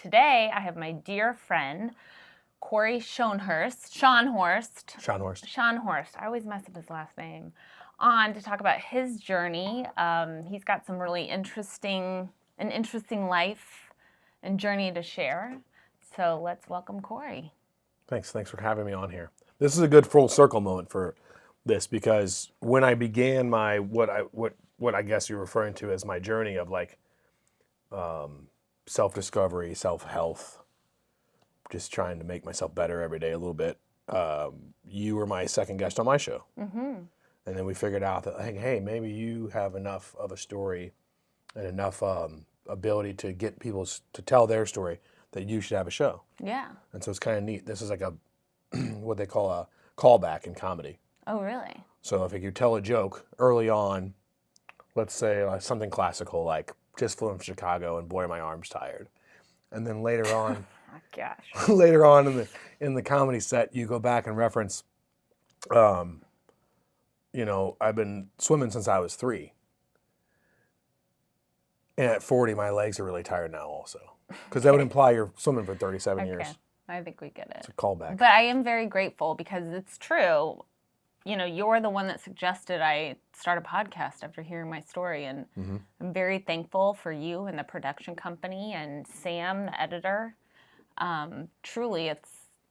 today I have my dear friend, Corey Schonhorst. I always mess up his last name. On to talk about his journey. He's got some really interesting life and journey to share. So let's welcome Corey. Thanks for having me on here. This is a good full circle moment for this, because when I began my what I guess you're referring to as my journey of like self-discovery, self-health, just trying to make myself better every day a little bit. You were my second guest on my show. Mm-hmm. And then we figured out that, hey, maybe you have enough of a story and enough ability to get people to tell their story that you should have a show. Yeah. And so it's kind of neat. This is like a what they call a callback in comedy. Oh, really? So if you tell a joke early on, let's say something classical like just flew from Chicago and boy are my arms tired, and then later on, oh, gosh, later on in the comedy set you go back and reference, I've been swimming since I was 3, and at 40 my legs are really tired now also, because that would imply you're swimming for 37 years. I think we get it. It's a callback. But I am very grateful because it's true. You're the one that suggested I start a podcast after hearing my story. And I'm very thankful for you and the production company and Sam, the editor. Truly, it's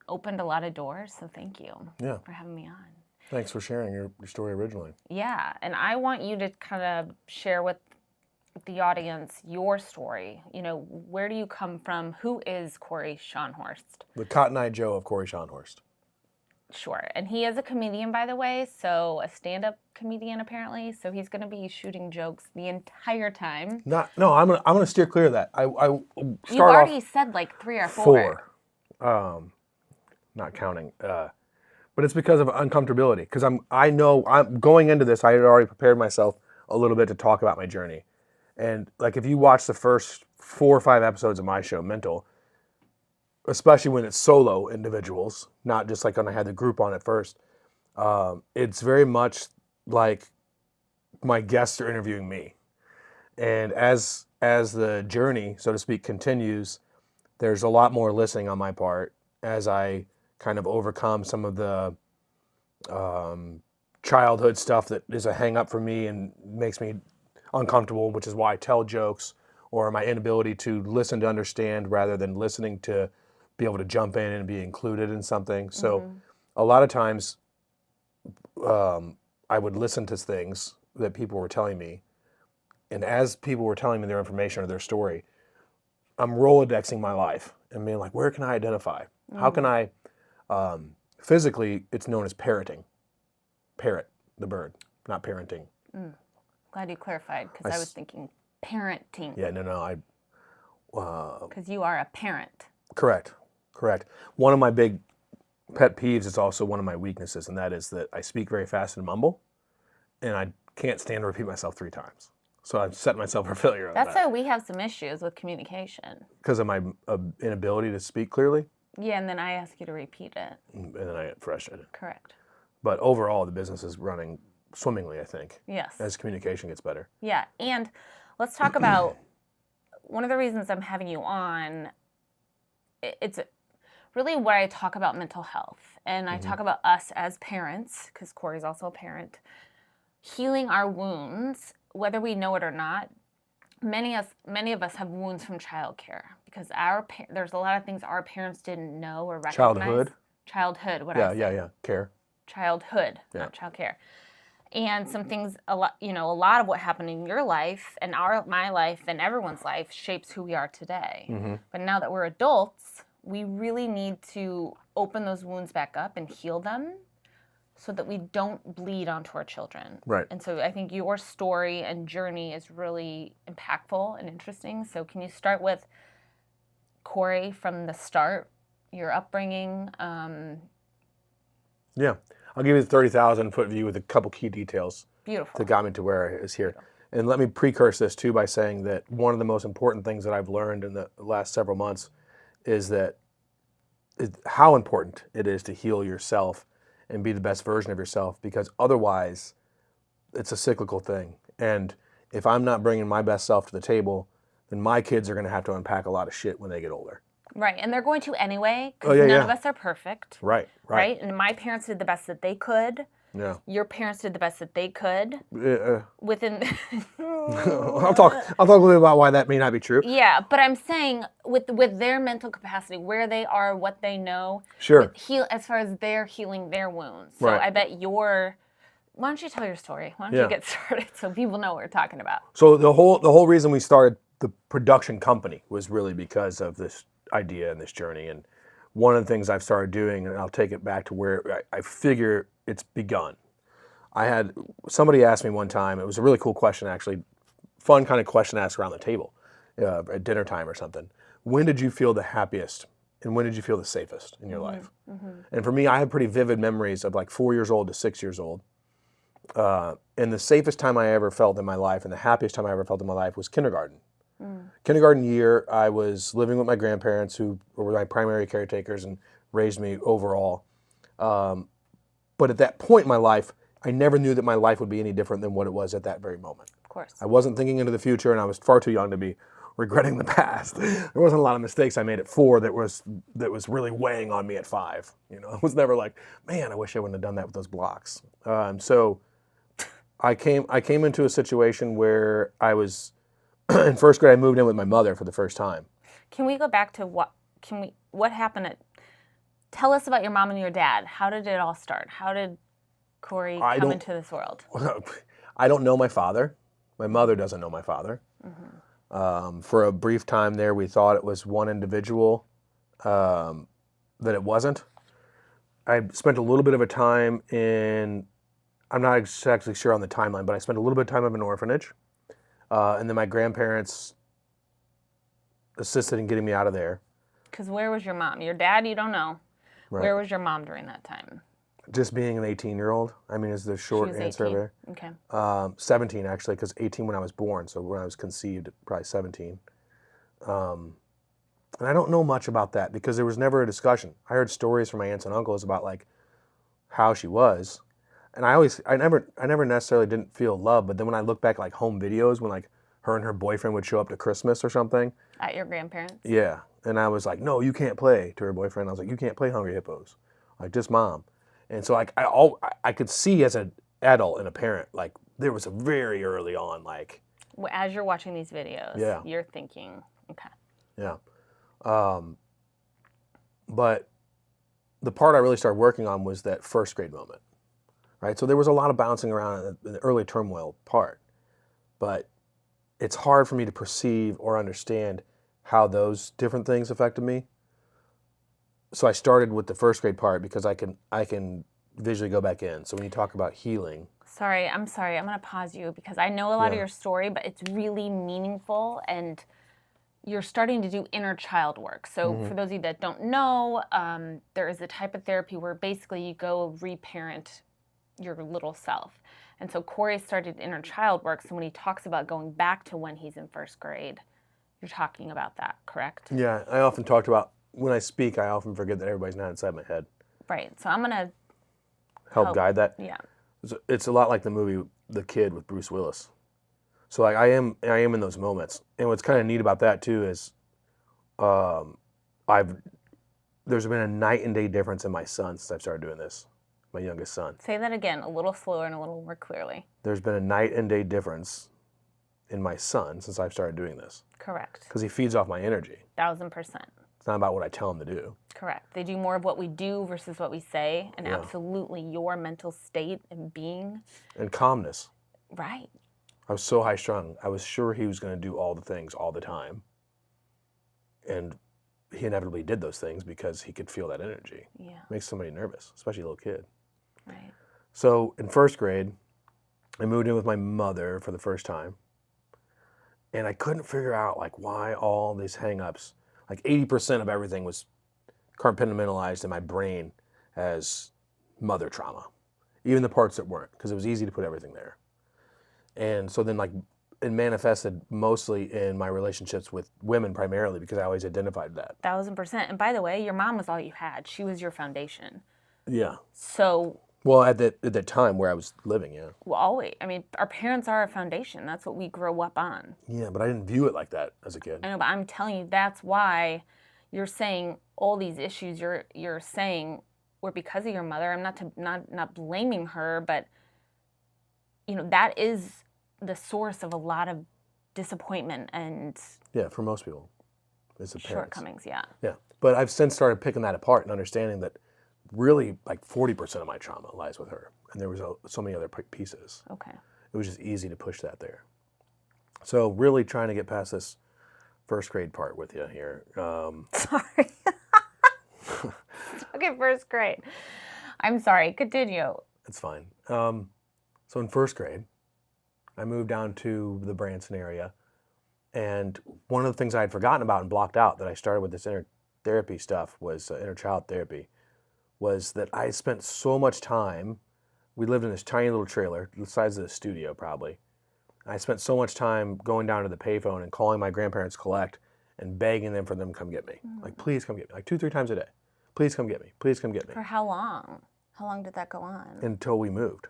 opened a lot of doors. So thank you for having me on. Thanks for sharing your story originally. Yeah. And I want you to kind of share with the audience your story. Where do you come from? Who is Corey Schonhorst? The Cotton Eye Joe of Corey Schonhorst. Sure. And he is a comedian, by the way, so a stand-up comedian apparently. So he's going to be shooting jokes the entire time. I'm going to steer clear of that. You've already said like 3 or 4. Not counting. But it's because of uncomfortability. Because I'm going into this. I had already prepared myself a little bit to talk about my journey. And like if you watch the first 4 or 5 episodes of my show, Mental, especially when it's solo individuals, not just like when I had the group on at first, it's very much like my guests are interviewing me. And as the journey, so to speak, continues, there's a lot more listening on my part as I kind of overcome some of the childhood stuff that is a hang up for me and makes me uncomfortable, which is why I tell jokes, or my inability to listen to understand rather than listening to be able to jump in and be included in something. So a lot of times I would listen to things that people were telling me, and as people were telling me their information or their story, I'm Rolodexing my life and being like, where can I identify? How can I, physically, it's known as parroting. Parrot, the bird, not parenting. Glad you clarified, because I was thinking parenting. Yeah, no. Because you are a parent. Correct. One of my big pet peeves is also one of my weaknesses, and that is that I speak very fast and mumble, and I can't stand to repeat myself 3 times. So I've set myself for failure on that. That's why we have some issues with communication. Because of my inability to speak clearly? Yeah, and then I ask you to repeat it. And then I get frustrated. Correct. But overall, the business is running swimmingly, I think. Yes. As communication gets better. Yeah, and let's talk about one of the reasons I'm having you on. It's really what I talk about mental health, and I talk about us as parents, because Corey's also a parent, healing our wounds, whether we know it or not. Many of us have wounds from childcare, because there's a lot of things our parents didn't know or recognize. Childhood. What I say? Yeah. Care. Childhood, not childcare. And some things, a lot of what happened in your life and my life and everyone's life shapes who we are today. But now that we're adults, we really need to open those wounds back up and heal them so that we don't bleed onto our children. Right. And so I think your story and journey is really impactful and interesting. So can you start with Corey from the start, your upbringing? Yeah. I'll give you the 30,000-foot view with a couple key details. Beautiful. That got me to where I is here. Beautiful. And let me precurse this too by saying that one of the most important things that I've learned in the last several months is that how important it is to heal yourself and be the best version of yourself, because otherwise it's a cyclical thing. And if I'm not bringing my best self to the table, then my kids are going to have to unpack a lot of shit when they get older. Right. And they're going to anyway, Oh, because yeah, none yeah. of us are perfect. Right. Right. And my parents did the best that they could. Yeah. Your parents did the best that they could. Within. I'll talk a little bit about why that may not be true. Yeah, but I'm saying with their mental capacity, where they are, what they know. Sure. As far as they're healing their wounds. So Right. I bet why don't you tell your story? Why don't you get started so people know what we're talking about? So the whole reason we started the production company was really because of this idea and this journey. And one of the things I've started doing, and I'll take it back to where I figure it's begun. I had somebody ask me one time, it was a really cool question actually, fun kind of question to ask around the table at dinner time or something. When did you feel the happiest and when did you feel the safest in your life? And for me, I have pretty vivid memories of like 4 years old to 6 years old. And the safest time I ever felt in my life and the happiest time I ever felt in my life was kindergarten. Kindergarten year, I was living with my grandparents who were my primary caretakers and raised me overall. But at that point in my life, I never knew that my life would be any different than what it was at that very moment. Of course. I wasn't thinking into the future, and I was far too young to be regretting the past. There wasn't a lot of mistakes I made at 4 that was really weighing on me at 5. You know, it was never like, man, I wish I wouldn't have done that with those blocks. So I came into a situation where I was in first grade. I moved in with my mother for the first time. Can we go back to what happened tell us about your mom and your dad. How did it all start? How did Corey come into this world? I don't know my father. My mother doesn't know my father. For a brief time there, we thought it was one individual, that it wasn't. I spent a little bit of a time I'm not exactly sure on the timeline, but I spent a little bit of time in an orphanage. And then my grandparents assisted in getting me out of there. Because where was your mom? Your dad, you don't know. Right. Where was your mom during that time? Just being an 18-year-old, I mean, is the short answer 18. there. Okay. 17, actually, because 18 when I was born, so when I was conceived, probably 17. And I don't know much about that because there was never a discussion. I heard stories from my aunts and uncles about, like, how she was. And I never necessarily didn't feel love, but then when I look back, like, home videos, when, like, her and her boyfriend would show up to Christmas or something. At your grandparents'? Yeah. And I was like, no, you can't play, to her boyfriend. I was like, you can't play Hungry Hippos. Like, just Mom. And so like I could see as an adult and a parent, like there was a very early on, like. As you're watching these videos, you're thinking, okay. Yeah. But the part I really started working on was that first grade moment, right? So there was a lot of bouncing around in the early turmoil part, but it's hard for me to perceive or understand how those different things affected me. So I started with the first grade part because I can visually go back in. So when you talk about healing. I'm sorry. I'm going to pause you because I know a lot of your story, but it's really meaningful and you're starting to do inner child work. So for those of you that don't know, there is a type of therapy where basically you go reparent your little self. And so Corey started inner child work. So when he talks about going back to when he's in first grade, you're talking about that, correct? Yeah, I often talked about, when I speak, I often forget that everybody's not inside my head. Right. So I'm going to help guide that. Yeah. It's a lot like the movie The Kid with Bruce Willis. So like I am in those moments. And what's kind of neat about that too is there's been a night and day difference in my son since I've started doing this. My youngest son. Say that again, a little slower and a little more clearly. There's been a night and day difference in my son since I've started doing this. Correct. Because he feeds off my energy. 1000%. It's not about what I tell him to do. Correct. They do more of what we do versus what we say, and absolutely your mental state and being. And calmness. Right. I was so high strung. I was sure he was going to do all the things all the time. And he inevitably did those things because he could feel that energy. Yeah. It makes somebody nervous, especially a little kid. Right. So in first grade, I moved in with my mother for the first time. And I couldn't figure out like why all these hang-ups. Like 80% of everything was compartmentalized in my brain as mother trauma. Even the parts that weren't, because it was easy to put everything there. And so then like it manifested mostly in my relationships with women primarily because I always identified that. 1000%. And by the way, your mom was all you had. She was your foundation. Yeah. So. Well, at that time where I was living, yeah. Well, always. I mean, our parents are our foundation. That's what we grow up on. Yeah, but I didn't view it like that as a kid. I know, but I'm telling you, that's why you're saying all these issues you're saying were because of your mother. I'm not blaming her, but that is the source of a lot of disappointment and for most people, it's the parents. Shortcomings. Yeah. But I've since started picking that apart and understanding that really like 40% of my trauma lies with her, and there was so many other pieces. Okay. It was just easy to push that there. So really trying to get past this first grade part with you here. Sorry. Okay, first grade. I'm sorry. Continue. It's fine. So in first grade, I moved down to the Branson area, and one of the things I had forgotten about and blocked out that I started with this inner therapy stuff was inner child therapy, was that I spent so much time. We lived in this tiny little trailer, the size of the studio probably. I spent so much time going down to the payphone and calling my grandparents collect and begging them for them to come get me. Like, please come get me. Like 2-3 times a day. Please come get me. Please come get me. For how long? How long did that go on? Until we moved.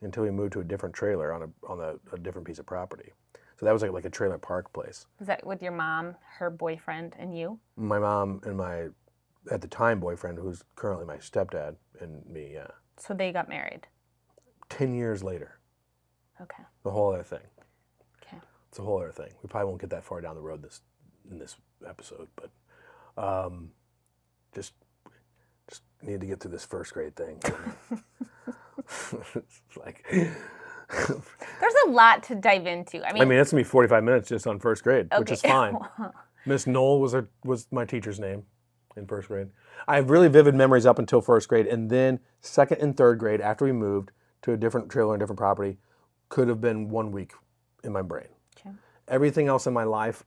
Until we moved to a different trailer on a different piece of property. So that was like a trailer park place. Was that with your mom, her boyfriend, and you? My mom and my, at the time, boyfriend, who's currently my stepdad, and me, yeah. So they got married? 10 years later. Okay. The whole other thing. Okay. It's a whole other thing. We probably won't get that far down the road in this episode, but just need to get through this first grade thing. It's like... There's a lot to dive into. I mean, it's going to be 45 minutes just on first grade, which is fine. Miss Knoll was my teacher's name in first grade. I have really vivid memories up until first grade, and then second and third grade, after we moved to a different trailer and different property, could have been 1 week in my brain. Okay. Everything else in my life,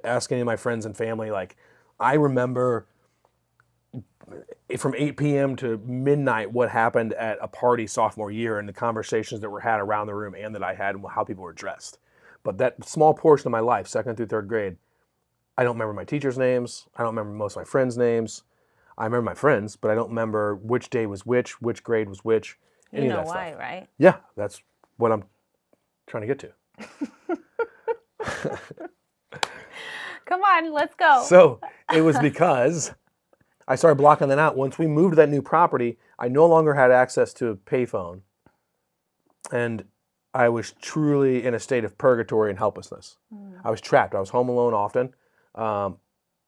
ask any of my friends and family, like, I remember from 8 p.m. to midnight what happened at a party sophomore year and the conversations that were had around the room and that I had and how people were dressed. But that small portion of my life, second through third grade, I don't remember my teachers' names. I don't remember most of my friends' names. I remember my friends, but I don't remember which day was which grade was which. You know why, right? Yeah, that's what I'm trying to get to. Come on, let's go. So it was because I started blocking that out. Once we moved to that new property, I no longer had access to a payphone. And I was truly in a state of purgatory and helplessness. I was trapped. I was home alone often. On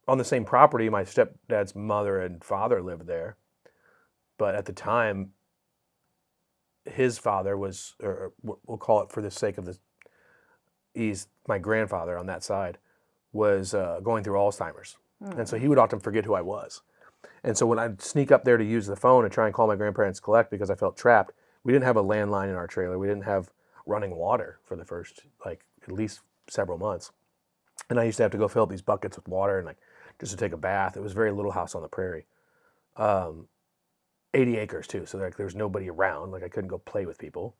the same property, my stepdad's mother and father lived there. But at the time, his father was, or we'll call it for the sake of this, he's my grandfather on that side, was going through Alzheimer's. And so he would often forget who I was. And so when I'd sneak up there to use the phone and try and call my grandparents collect because I felt trapped, we didn't have a landline in our trailer. We didn't have running water for the first, at least several months. And I used to have to go fill up these buckets with water and just to take a bath. It was a very little house on the prairie. 80 acres too, so there was nobody around. I couldn't go play with people.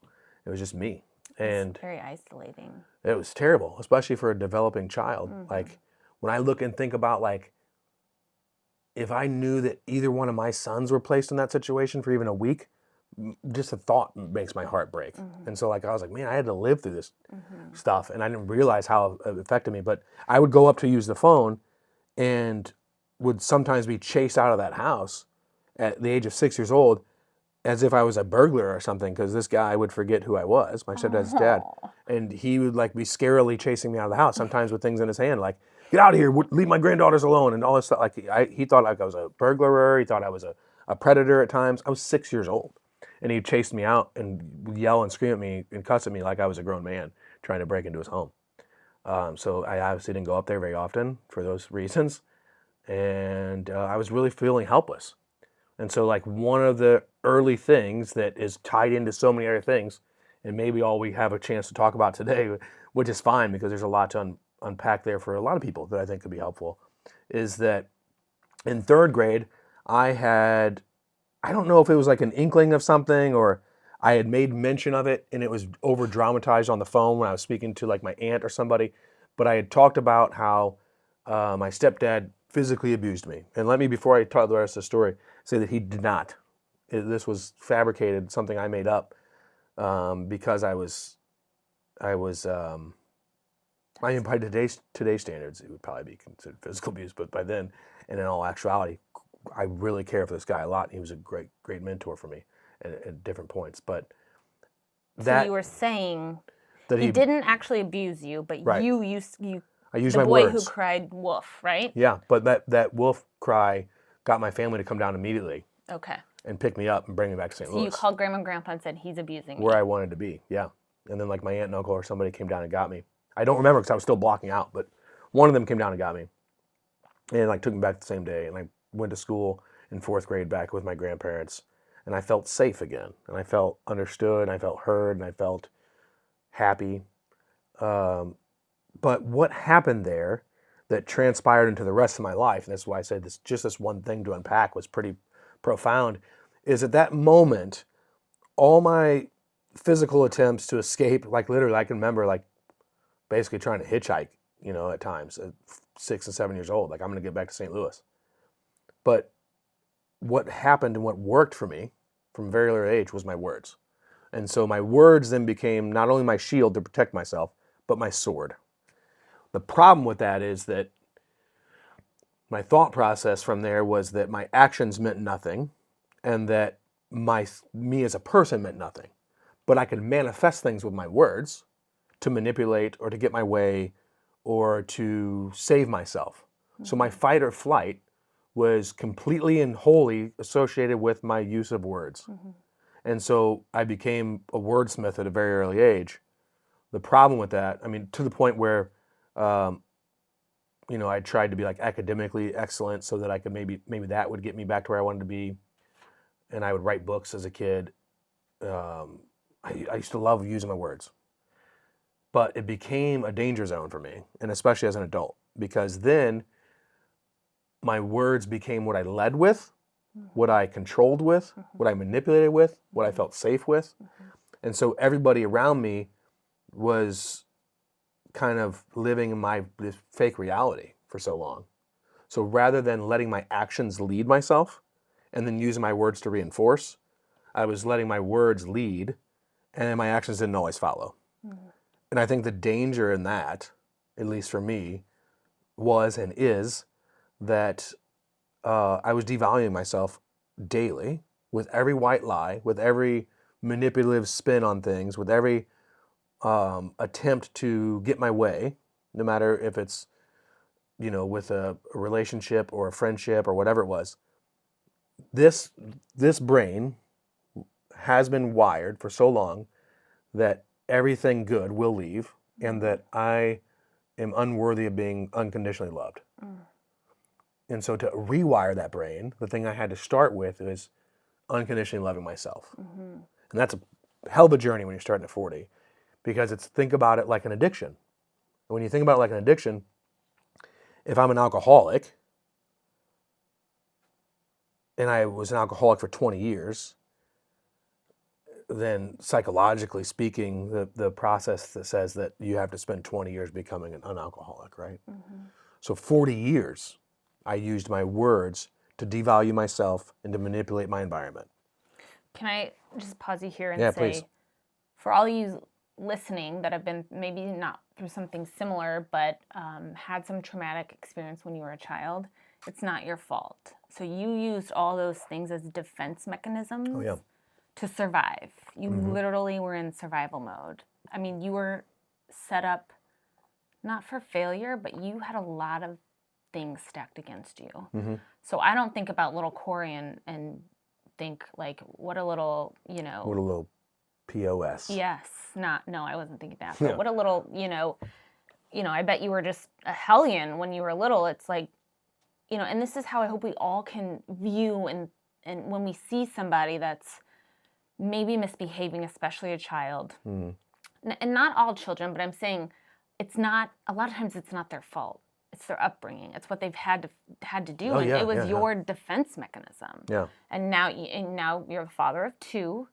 It was just me. And it's very isolating. It was terrible, especially for a developing child. When I look and think about if I knew that either one of my sons were placed in that situation for even a week, just the thought makes my heart break. And so I was like, man, I had to live through this stuff, and I didn't realize how it affected me. But I would go up to use the phone and would sometimes be chased out of that house at the age of 6 years old as if I was a burglar or something, because this guy would forget who I was, my stepdad's dad, and he would be scarily chasing me out of the house, sometimes with things in his hand, get out of here, leave my granddaughters alone, and all this stuff. He thought I was a burglar, he thought I was a predator at times. I was 6 years old, and he'd chase me out and yell and scream at me and cuss at me like I was a grown man trying to break into his home. So I obviously didn't go up there very often for those reasons, and I was really feeling helpless. And so one of the early things that is tied into so many other things, and maybe all we have a chance to talk about today, which is fine because there's a lot to unpack there for a lot of people that I think could be helpful, is that in third grade, I don't know if it was an inkling of something or I had made mention of it and it was over dramatized on the phone when I was speaking to my aunt or somebody, but I had talked about how my stepdad physically abused me. And let me, before I tell the rest of the story, say that he did not. This was fabricated, something I made up because I was I mean, by today's standards, it would probably be considered physical abuse, but by then, and in all actuality, I really care for this guy a lot. He was a great mentor for me at different points. But So you were saying that he didn't actually abuse you, but right. you I used the my boy words. who cried wolf, right? Yeah, but that wolf cry got my family to come down immediately. Okay. And pick me up and bring me back to St. Louis. So you called Grandma and Grandpa and said he's abusing me. Where I wanted to be, yeah. And then like my aunt and uncle or somebody came down and got me. I don't remember because I was still blocking out, but one of them came down and got me. And like took me back the same day. And I went to school in 4th grade back with my grandparents. And I felt safe again. And I felt understood. And I felt heard. And I felt happy. But what happened there that transpired into the rest of my life, and that's why I said this one thing to unpack was pretty profound, is at that moment, all my physical attempts to escape, like literally I can remember like basically trying to hitchhike, at times at 6 and 7 years old, like I'm going to get back to St. Louis. But what happened and what worked for me from a very early age was my words. And so my words then became not only my shield to protect myself, but my sword. The problem with that is that my thought process from there was that my actions meant nothing and that me as a person meant nothing. But I could manifest things with my words to manipulate or to get my way or to save myself. Mm-hmm. So my fight or flight was completely and wholly associated with my use of words. Mm-hmm. And so I became a wordsmith at a very early age. The problem with that, I mean, to the point where I tried to be like academically excellent so that I could maybe that would get me back to where I wanted to be. And I would write books as a kid. I used to love using my words. But it became a danger zone for me, and especially as an adult, because then my words became what I led with, what I controlled with, what I manipulated with, what I felt safe with. And so everybody around me was kind of living in this fake reality for so long. So rather than letting my actions lead myself and then using my words to reinforce, I was letting my words lead and my actions didn't always follow. Mm-hmm. And I think the danger in that, at least for me, was and is that I was devaluing myself daily with every white lie, with every manipulative spin on things, with every attempt to get my way, no matter if it's, with a relationship or a friendship or whatever it was. This brain has been wired for so long that everything good will leave and that I am unworthy of being unconditionally loved. Mm. And so to rewire that brain, the thing I had to start with is unconditionally loving myself. Mm-hmm. And that's a hell of a journey when you're starting at 40, because think about it like an addiction. And when you think about it like an addiction, if I'm an alcoholic and I was an alcoholic for 20 years, then psychologically speaking, the process that says that you have to spend 20 years becoming an alcoholic, right? Mm-hmm. So 40 years, I used my words to devalue myself and to manipulate my environment. Can I just pause you here and say, please. For all you listening that have been maybe not through something similar, but had some traumatic experience when you were a child, it's not your fault. So you used all those things as defense mechanisms to survive. You literally were in survival mode. I mean, you were set up not for failure, but you had a lot of things stacked against you. Mm-hmm. So I don't think about little Corey and think like, what a little, What a little POS. Yes. No, I wasn't thinking that. But what a little, I bet you were just a hellion when you were little. It's like, and this is how I hope we all can view and when we see somebody that's maybe misbehaving, especially a child. Mm. And not all children, but I'm saying a lot of times it's not their fault. It's their upbringing. It's what they've had to do. It was your defense mechanism. Yeah. And now you're the father of 2.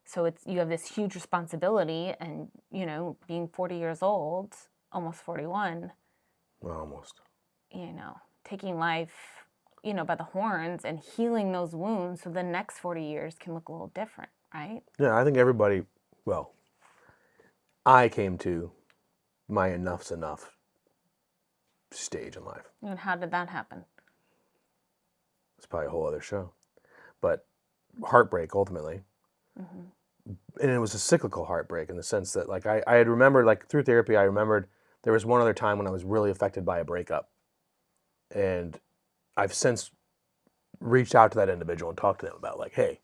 So you have this huge responsibility, and being 40 years old, almost 41. Well, almost. Taking life, by the horns and healing those wounds, so the next 40 years can look a little different, right? Yeah, I think everybody. Well, I came to my enough's enough stage in life. And how did that happen? It's probably a whole other show. But heartbreak, ultimately. And it was a cyclical heartbreak in the sense that, like, I had remembered, like, through therapy, I remembered there was one other time when I was really affected by a breakup. And I've since reached out to that individual and talked to them about, like, hey,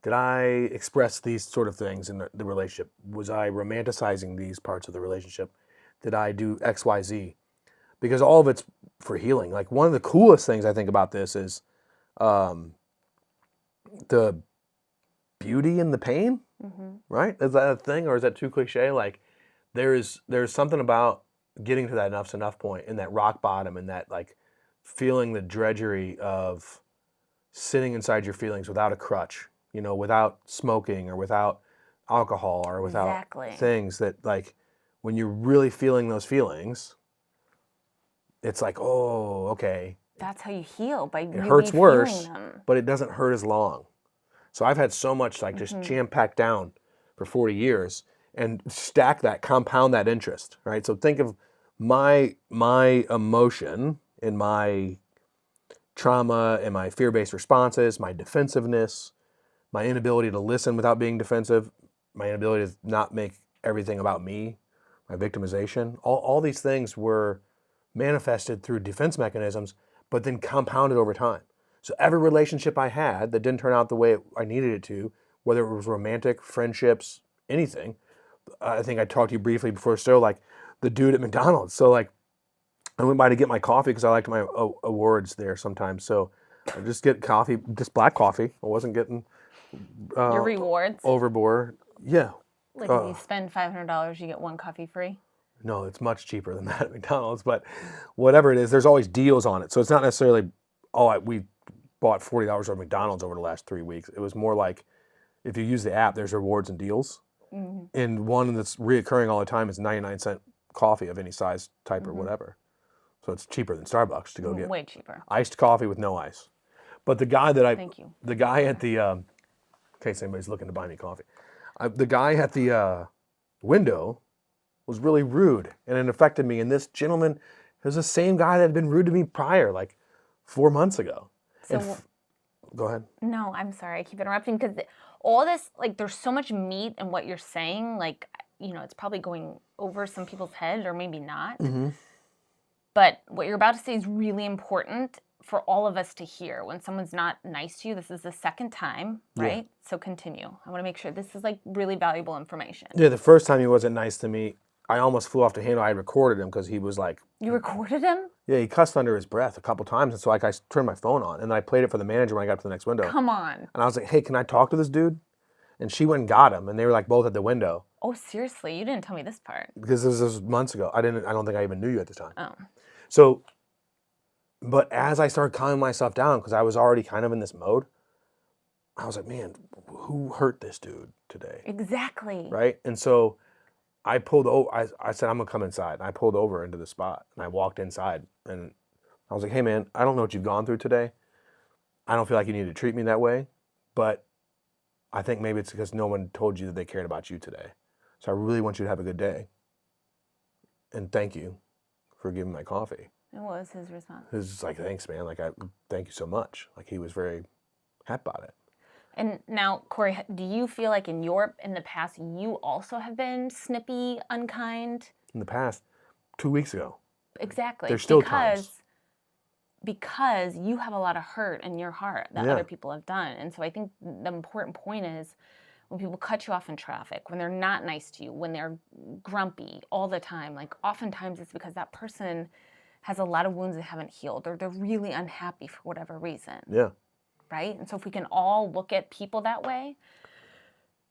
did I express these sort of things in the relationship? Was I romanticizing these parts of the relationship? Did I do X, Y, Z? Because all of it's for healing. Like, one of the coolest things I think about this is the beauty in the pain, right? Is that a thing, or is that too cliche? Like, there's something about getting to that enough's enough point, and that rock bottom, and that, like, feeling the drudgery of sitting inside your feelings without a crutch, you know, without smoking or without alcohol or without things that, like, when you're really feeling those feelings, it's like, oh, okay. That's how you heal, by It really hurts worse, feeling them. but it doesn't hurt as long. So I've had so much, like, just jam-packed down for 40 years, and stack that, compound that interest, right? So think of my emotion and my trauma and my fear-based responses, my defensiveness, my inability to listen without being defensive, my inability to not make everything about me, my victimization. All these things were manifested through defense mechanisms, but then compounded over time. So every relationship I had that didn't turn out the way I needed it to, whether it was romantic, friendships, anything. I think I talked to you briefly before, so like the dude at McDonald's. So, like, I went by to get my coffee because I liked my awards there sometimes. So I just get coffee, just black coffee. I wasn't getting Your rewards? overboard. Yeah. Like, if you spend $500, you get one coffee free? No, it's much cheaper than that at McDonald's. But whatever it is, there's always deals on it. So it's not necessarily, we bought $40 worth of McDonald's over the last 3 weeks. It was more like, if you use the app, there's rewards and deals. And one that's reoccurring all the time is 99-cent coffee of any size, type, or whatever. So it's cheaper than Starbucks to go get. Way cheaper. Iced coffee with no ice. But the guy that Thank you. The guy at the, in case anybody's looking to buy me coffee, the guy at the window was really rude, and it affected me. And this gentleman was the same guy that had been rude to me prior, like 4 months ago. So, go ahead. No, I'm sorry. I keep interrupting because all this, like, there's so much meat in what you're saying. Like, you know, it's probably going over some people's heads, or maybe not. But what you're about to say is really important for all of us to hear. When someone's not nice to you, this is the second time, right? Yeah. So continue. I want to make sure this is, like, really valuable information. Yeah, the first time he wasn't nice to me, I almost flew off the handle. I recorded him because he was like... You recorded him? Yeah, he cussed under his breath a couple times. And so, like, I turned my phone on, and then I played it for the manager when I got to the next window. Come on. And I was like, hey, can I talk to this dude? And she went and got him, and they were, like, both at the window. Oh, seriously? You didn't tell me this part. Because this was months ago. I don't think I even knew you at the time. Oh. So, but as I started calming myself down, because I was already kind of in this mode, I was like, man, who hurt this dude today? Exactly. Right? And so I pulled over. I said, I'm going to come inside. And I pulled over into the spot, and I walked inside. And I was like, hey, man, I don't know what you've gone through today. I don't feel like you need to treat me that way. But I think maybe it's because no one told you that they cared about you today. So I really want you to have a good day. And thank you for giving my coffee. And what was his response? He was just like, thanks, man. Like, thank you so much. Like, he was very happy about it. And now, Corey, do you feel like in the past, you also have been snippy, unkind? In the past, 2 weeks ago. Exactly. There's still times. Because you have a lot of hurt in your heart that other people have done. And so I think the important point is, when people cut you off in traffic, when they're not nice to you, when they're grumpy all the time, like, oftentimes it's because that person has a lot of wounds that haven't healed, or they're really unhappy for whatever reason. Yeah. Right? And so if we can all look at people that way,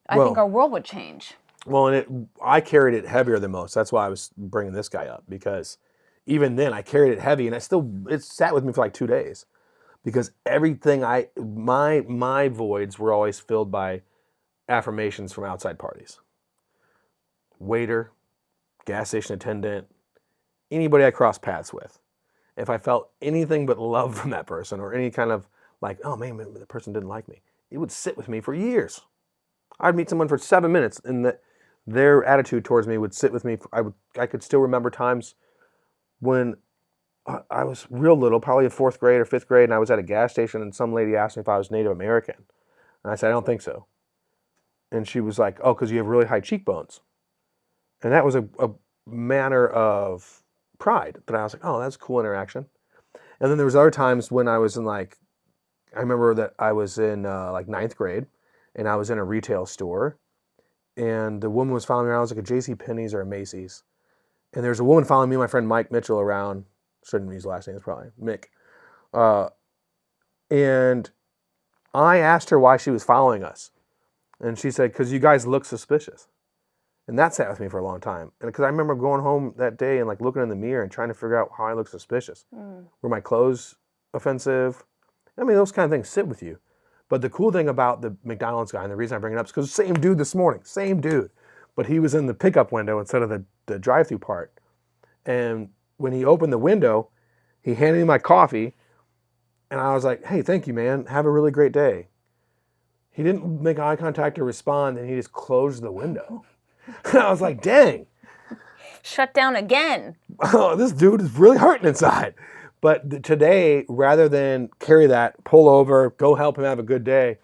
I think our world would change. Well, and I carried it heavier than most. That's why I was bringing this guy up, because even then I carried it heavy, and it sat with me for like 2 days, because everything my voids were always filled by affirmations from outside parties. Waiter, gas station attendant, anybody I crossed paths with. If I felt anything but love from that person, or any kind of like, oh man, the person didn't like me, it would sit with me for years. I'd meet someone for 7 minutes, and their attitude towards me would sit with me. I could still remember times when I was real little, probably in 4th grade or 5th grade, and I was at a gas station, and some lady asked me if I was Native American. And I said, I don't think so. And she was like, oh, because you have really high cheekbones. And that was a manner of pride that I was like, oh, that's a cool interaction. And then there was other times when I was in I remember that I was in like 9th grade, and I was in a retail store, and the woman was following me around. I was like a JCPenney's or a Macy's. And there's a woman following me and my friend Mike Mitchell around. Shouldn't use last name, it's probably Mick. And I asked her why she was following us. And she said, because you guys look suspicious. And that sat with me for a long time. And because I remember going home that day and like looking in the mirror and trying to figure out how I look suspicious. Were my clothes offensive? I mean, those kind of things sit with you. But the cool thing about the McDonald's guy, and the reason I bring it up is because same dude this morning, same dude. But he was in the pickup window instead of the drive-through part. And when he opened the window, he handed me my coffee. And I was like, hey, thank you, man. Have a really great day. He didn't make eye contact or respond, and he just closed the window. And I was like, dang. Shut down again. Oh, this dude is really hurting inside. But today, rather than carry that, pull over, go help him have a good day,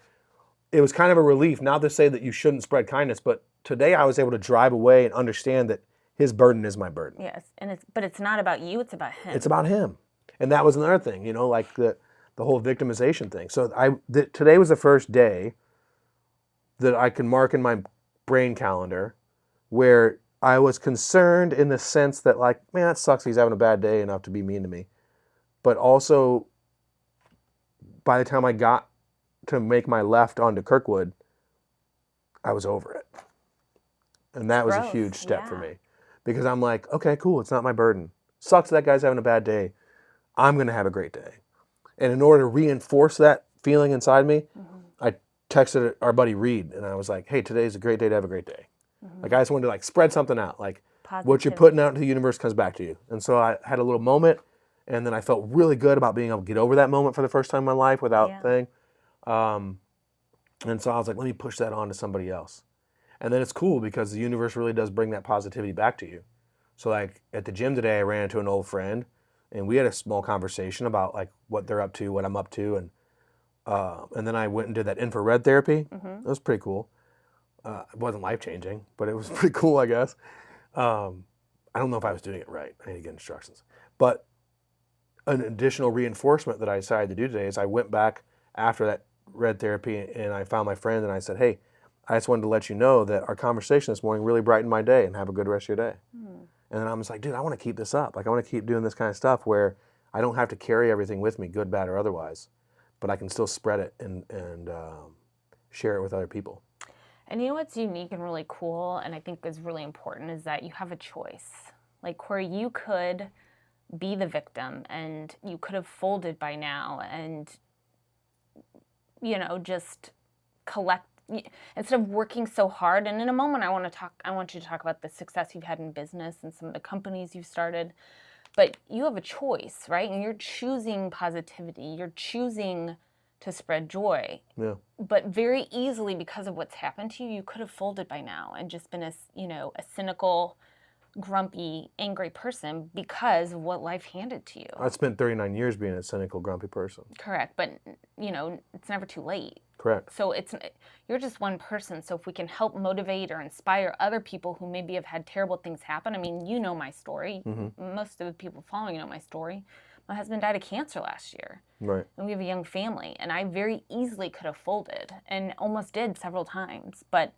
it was kind of a relief. Not to say that you shouldn't spread kindness, but today I was able to drive away and understand that his burden is my burden. Yes, but it's not about you, it's about him. It's about him. And that was another thing, like the whole victimization thing. So today was the first day that I can mark in my brain calendar where I was concerned in the sense that like, man, that sucks he's having a bad day enough to be mean to me. But also, by the time I got to make my left onto Kirkwood, I was over it. And that was a huge step for me. Because I'm like, okay, cool, it's not my burden. Sucks that guy's having a bad day. I'm going to have a great day. And in order to reinforce that feeling inside me, I texted our buddy Reed, and I was like, hey, today's a great day to have a great day. Like, I just wanted to like spread something out. Like, what you're putting out into the universe comes back to you. And so I had a little moment, and then I felt really good about being able to get over that moment for the first time in my life without thing. And so I was like, let me push that on to somebody else. And then it's cool because the universe really does bring that positivity back to you. So like at the gym today, I ran into an old friend, and we had a small conversation about like what they're up to, what I'm up to, and then I went and did that infrared therapy. It was pretty cool. It wasn't life-changing, but it was pretty cool, I guess. I don't know if I was doing it right. I need to get instructions. But an additional reinforcement that I decided to do today is I went back after that red therapy, and I found my friend, and I said, hey, I just wanted to let you know that our conversation this morning really brightened my day, and have a good rest of your day. And then I was like, dude, I want to keep this up. Like, I want to keep doing this kind of stuff where I don't have to carry everything with me, good, bad, or otherwise, but I can still spread it and share it with other people. And you know what's unique and really cool, and I think is really important, is that you have a choice. Like, where you could be the victim, and you could have folded by now, and, just collect, instead of working so hard. And in a moment, I want you to talk about the success you've had in business and some of the companies you've started. But you have a choice, right? And you're choosing positivity. You're choosing to spread joy. Yeah. But very easily, because of what's happened to you, you could have folded by now and just been a cynical, grumpy, angry person because of what life handed to you. I spent 39 years being a cynical, grumpy person. Correct. But, it's never too late. Correct. So you're just one person. So if we can help motivate or inspire other people who maybe have had terrible things happen. I mean, you know my story. Most of the people following know my story. My husband died of cancer last year. Right. And we have a young family. And I very easily could have folded and almost did several times. But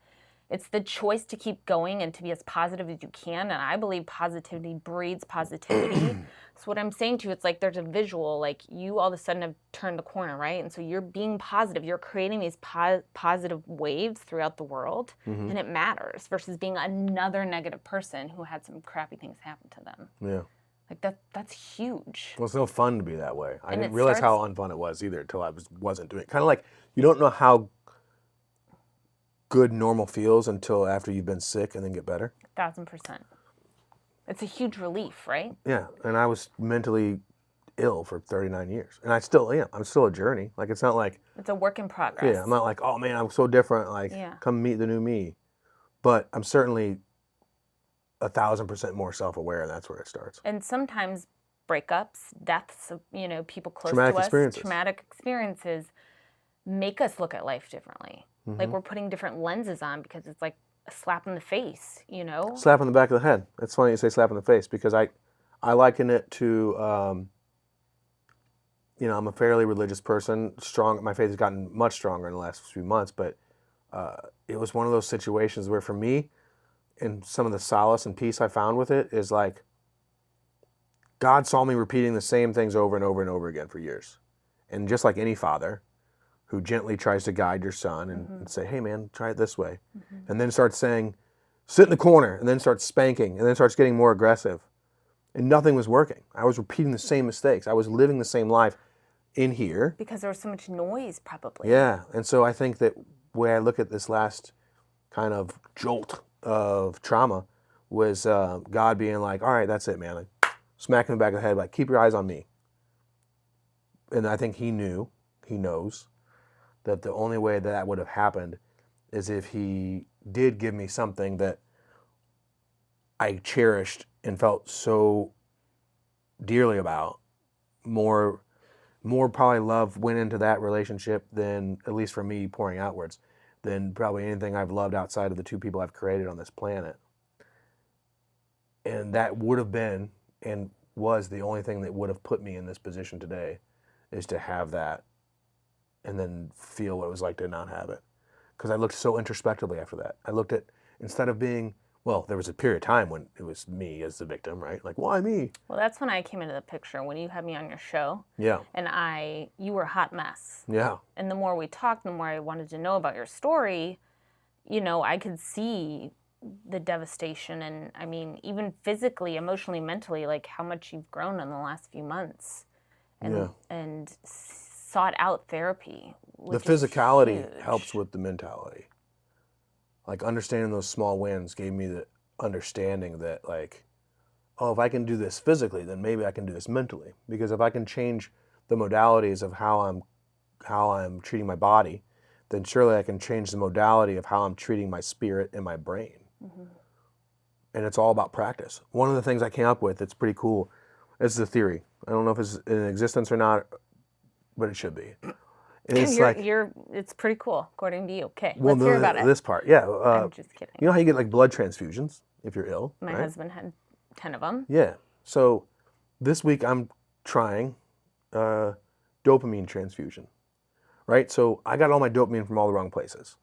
it's the choice to keep going and to be as positive as you can. And I believe positivity breeds positivity. So what I'm saying to you, it's like there's a visual, like you all of a sudden have turned the corner, right? And so you're being positive. You're creating these positive waves throughout the world. And it matters versus being another negative person who had some crappy things happen to them. Yeah. Like that's huge. Well, it's no fun to be that way. I didn't realize how unfun it was either until I wasn't doing it. Kind of like you don't know how good normal feels until after you've been sick and then get better. 1,000%. It's a huge relief, right? Yeah, and I was mentally ill for 39 years, and I still am. I'm still a journey. Like, it's not like... It's a work in progress. Yeah, I'm not like, oh man, I'm so different. Like, come meet the new me. but I'm certainly 1,000% more self-aware, and that's where it starts. And sometimes breakups, deaths of, you know, people close Traumatic to us, experiences. traumatic experiences make us look at life differently. Like we're putting different lenses on because it's like a slap in the face, you know? Slap on the back of the head. It's funny you say slap in the face because I liken it to, you know, I'm a fairly religious person. My faith has gotten much stronger in the last few months, but it was one of those situations where for me, and some of the solace and peace I found with it is like, God saw me repeating the same things over and over and over again for years. And just like any father who gently tries to guide your son and say, hey man, try it this way. And then starts saying, sit in the corner, and then starts spanking, and then starts getting more aggressive. And nothing was working. I was repeating the same mistakes. I was living the same life in here. Because there was so much noise, probably. Yeah. And so I think that way I look at this last kind of jolt of trauma was God being like, all right, that's it, man. Like, smack in the back of the head, like, keep your eyes on me. And I think he knows that the only way that would have happened is if he did give me something that I cherished and felt so dearly about. More probably love went into that relationship than, at least for me, pouring outwards, than probably anything I've loved outside of the two people I've created on this planet. And that would have been and was the only thing that would have put me in this position today, is to have that and then feel what it was like to not have it. Because I looked so introspectively after that. I looked at, instead of being, well, there was a period of time when it was me as the victim, right? Like, why me? Well, that's when I came into the picture, when you had me on your show. Yeah. And you were a hot mess. Yeah. And the more we talked, the more I wanted to know about your story, you know, I could see the devastation and, I mean, even physically, emotionally, mentally, like how much you've grown in the last few months. And sought out therapy. The physicality helps with the mentality. Like, understanding those small wins gave me the understanding that, like, oh, if I can do this physically, then maybe I can do this mentally. Because if I can change the modalities of how I'm treating my body, then surely I can change the modality of how I'm treating my spirit and my brain. And it's all about practice. One of the things I came up with that's pretty cool is the theory. I don't know if it's in existence or not, but it should be. It's it's pretty cool, according to you. Okay, well, let's hear about it. This part, yeah. I'm just kidding. You know how you get like blood transfusions if you're ill? My husband had 10 of them. Yeah. So this week I'm trying dopamine transfusion, right? So I got all my dopamine from all the wrong places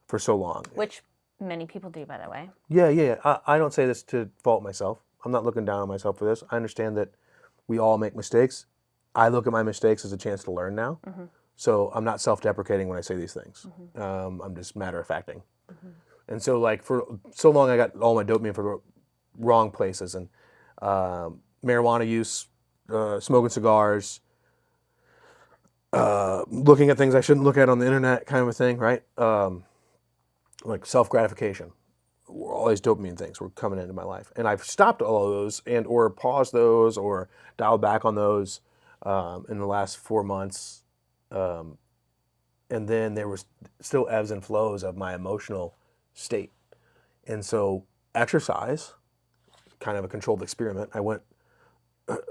for so long. Which many people do, by the way. Yeah. I don't say this to fault myself. I'm not looking down on myself for this. I understand that we all make mistakes. I look at my mistakes as a chance to learn now. So I'm not self-deprecating when I say these things. I'm just matter-of-facting. And so, like, for so long I got all my dopamine from the wrong places. And marijuana use, smoking cigars, looking at things I shouldn't look at on the internet, kind of a thing, right? Like self-gratification. All these dopamine things were coming into my life. And I've stopped all of those and or paused those or dialed back on those in the last 4 months. And then there was still ebbs and flows of my emotional state. And so exercise, kind of a controlled experiment. I went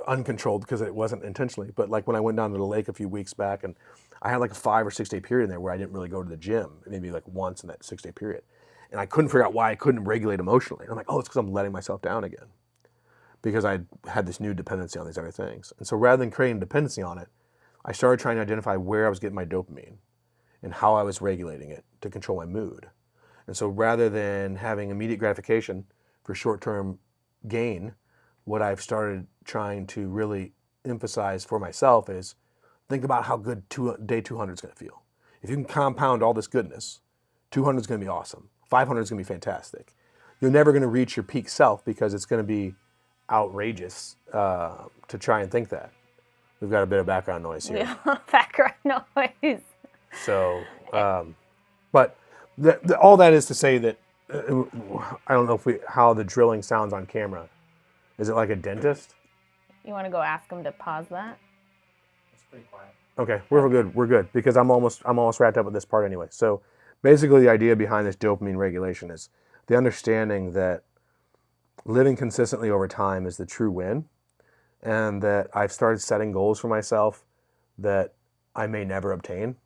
uncontrolled because it wasn't intentionally, but like when I went down to the lake a few weeks back, and I had like a 5 or 6 day period in there where I didn't really go to the gym, maybe like once in that 6 day period. And I couldn't figure out why I couldn't regulate emotionally. And I'm like, oh, it's because I'm letting myself down again. Because I had this new dependency on these other things. And so rather than creating dependency on it, I started trying to identify where I was getting my dopamine and how I was regulating it to control my mood. And so rather than having immediate gratification for short-term gain, what I've started trying to really emphasize for myself is think about how good day 200 is going to feel. If you can compound all this goodness, 200 is going to be awesome. 500 is going to be fantastic. You're never going to reach your peak self because it's going to be outrageous to try and think that. We've got a bit of background noise here. Yeah, background noise. So, but all that is to say that I don't know how the drilling sounds on camera. Is it like a dentist? You want to go ask him to pause that? It's pretty quiet. Okay, we're good. We're good because I'm almost wrapped up with this part anyway. So, basically, the idea behind this dopamine regulation is the understanding that living consistently over time is the true win, and that I've started setting goals for myself that I may never obtain,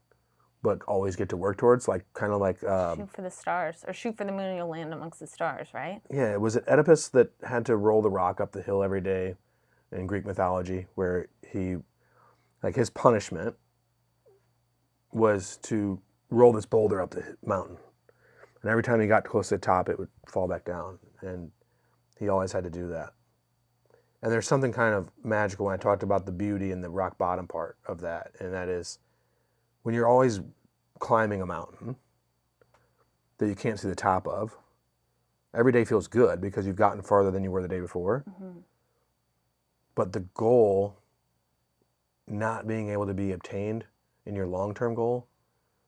but always get to work towards, like kind of like shoot for the stars, or shoot for the moon and you'll land amongst the stars, right? yeah, was it Oedipus that had to roll the rock up the hill every day in Greek mythology, where he, like, his punishment was to roll this boulder up the mountain, and every time he got close to the top, it would fall back down, and he always had to do that. And there's something kind of magical when I talked about the beauty and the rock bottom part of that, and that is when you're always climbing a mountain that you can't see the top of, every day feels good because you've gotten farther than you were the day before. Mm-hmm. But the goal not being able to be obtained in your long-term goal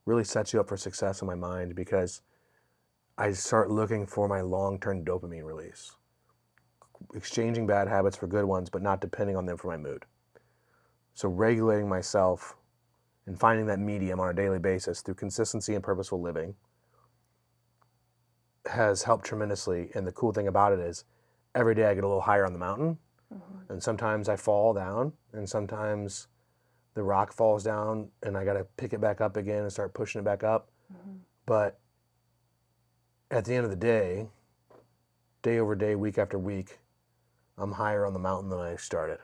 really sets you up for success in my mind, because I start looking for my long-term dopamine release, exchanging bad habits for good ones, but not depending on them for my mood. So regulating myself and finding that medium on a daily basis through consistency and purposeful living has helped tremendously. And the cool thing about it is every day I get a little higher on the mountain, and sometimes I fall down, and sometimes the rock falls down and I got to pick it back up again and start pushing it back up. But at the end of the day over day, week after week, I'm higher on the mountain than I started.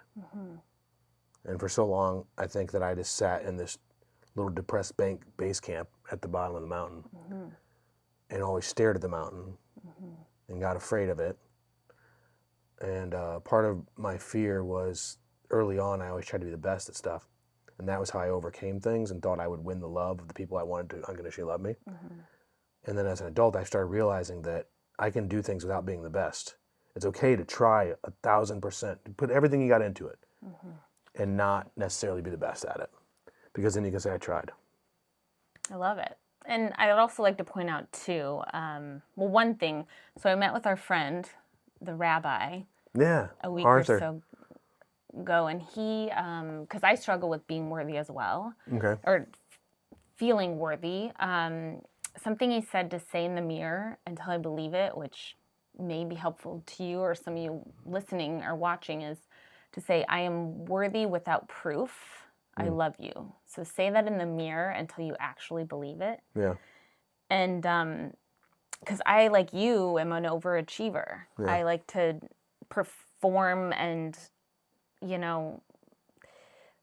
And for so long, I think that I just sat in this little depressed base camp at the bottom of the mountain and always stared at the mountain and got afraid of it. And part of my fear was, early on, I always tried to be the best at stuff. And that was how I overcame things and thought I would win the love of the people I wanted to unconditionally love me. And then as an adult, I started realizing that I can do things without being the best. It's okay to try 1,000%, to put everything you got into it, and not necessarily be the best at it, because then you can say, I tried. I love it. And I would also like to point out too, well, one thing, so I met with our friend, the rabbi, a week Arthur. or so ago, and he, because I struggle with being worthy as well, or feeling worthy. Something he said to say in the mirror until I believe it, which may be helpful to you or some of you listening or watching, is to say, I am worthy without proof. I love you. So say that in the mirror until you actually believe it. Yeah. And because I, like you, am an overachiever. Yeah. I like to perform and, you know,